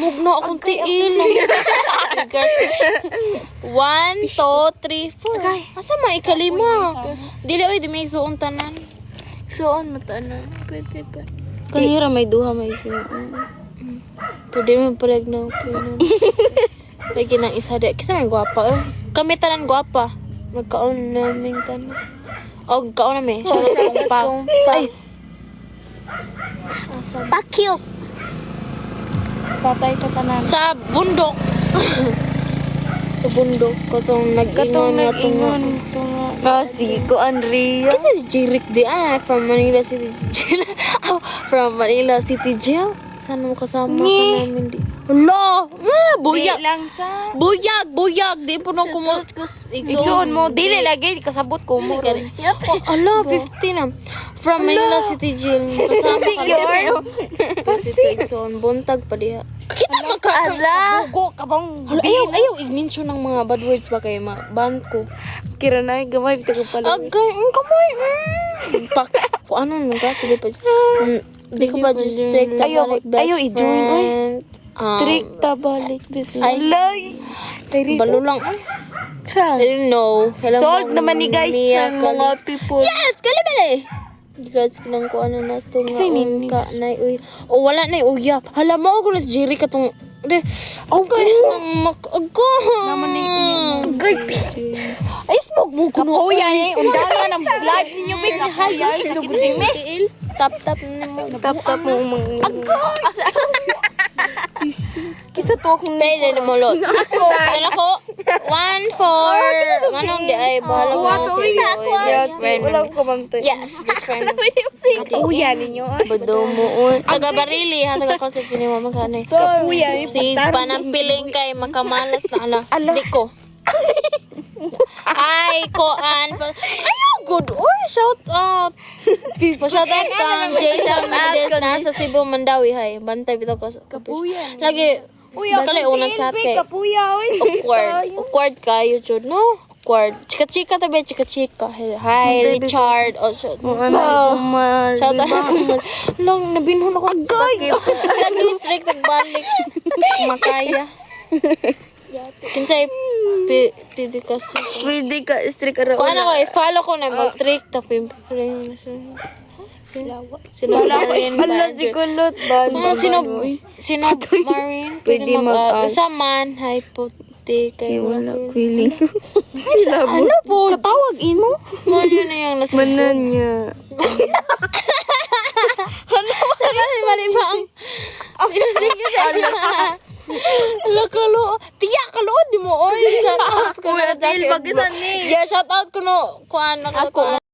mugno akong tiil. 1, 2, 3, 4. Asa man ikalima? Dili oy di may suon tanan. Suon mo tanan. Pwede ba? Kanira may duha may suon. Pwede mo palag na may ginang isa di. Kasi may gwapa. Kami tanan gwapa. Magkaon naming tanan. O, kaon namin. Ay. Pakil. Patay ka tanan. Sa bundok. Sa bundok. Katong nag-ingon na tunga. Si ko Andrea. Kasi Jirik di from Manila City Jail. From Manila City Jail. Saan mo kasama ka namin di? Hala! Buyag! lang sa. Buyag! Di po nung Igsoon mo. Dili lagi. Kasabot ko mo. Hala, 50 na. From Manila City Jail. Kasama ka namin. Igsoon. Buntag pa diha. Kita Ala. Bugo ka bang. Hala, ayaw i-mention ng mga bad words ba kayo? Band ko. Kira na gamay. Ito ko pala. Agay, kamay. Pak, kung ano nung ka, hindi pa. Di ko ba just strict na balik best ayaw i-join, oy. friend. Strict ta balik. Ay, Alay. balo lang. Sa. I don't know. Solve naman ni guys sa mga people. Yes! Kalimali! Guys, kinang ko ano na ito nga Nini? ka na uy. O wala na uyap. Hala mo ako na si Jerry katong de. Okay. Ako. Naman na Agay, Ay, smoke mo kuno. Kapuya ni. Undangan ang vlog ninyo. Kapuya. Sugudime. Tap-tap na mo. Tap-tap mo mga. Kisa to akong Pwede na mo lot. Dala ko. 1, 4. Ganong di ay. Bahala mo si best friend. Walang kumantay. Yes, best friend. Kapuya ninyo. Bado mo. Taga-barili ha. Taga-concept ni mama kanay. Kapuya. Si panampiling kay makamalas na ala. Di ko. Ay, koan. Ayaw, good. Uy, shout out. Shout out kang Jason Mendez nasa Cebu, Mandawi. Hay, bantay bitaw ko. Kapuya. Lagi, bakali unang chat kay. Kapuya. Awkward kayo, Jud. No? Awkward. Chika-chika tabi, chika-chika. Hi, Richard. Oh, shout out ako. Lang, nabinhon ako. Lagi strict nagbalik. Makaya. Kinsay pwede ka strict. Pwede ka strict ara. Kung ano ko, i-follow ko na mag strict na sino Marine Ala si kulot ba? sino Marine Pwede mag-ask. Sa man hypote kay Wala feeling. ano po Katawag imo. man yun na yung nasa Manan niya. mali ba ang sige Kalo, tiya kalood di mo oy shout out ko na Kuya Til, bagisan ni. Yeah, shout out ko no kuan ako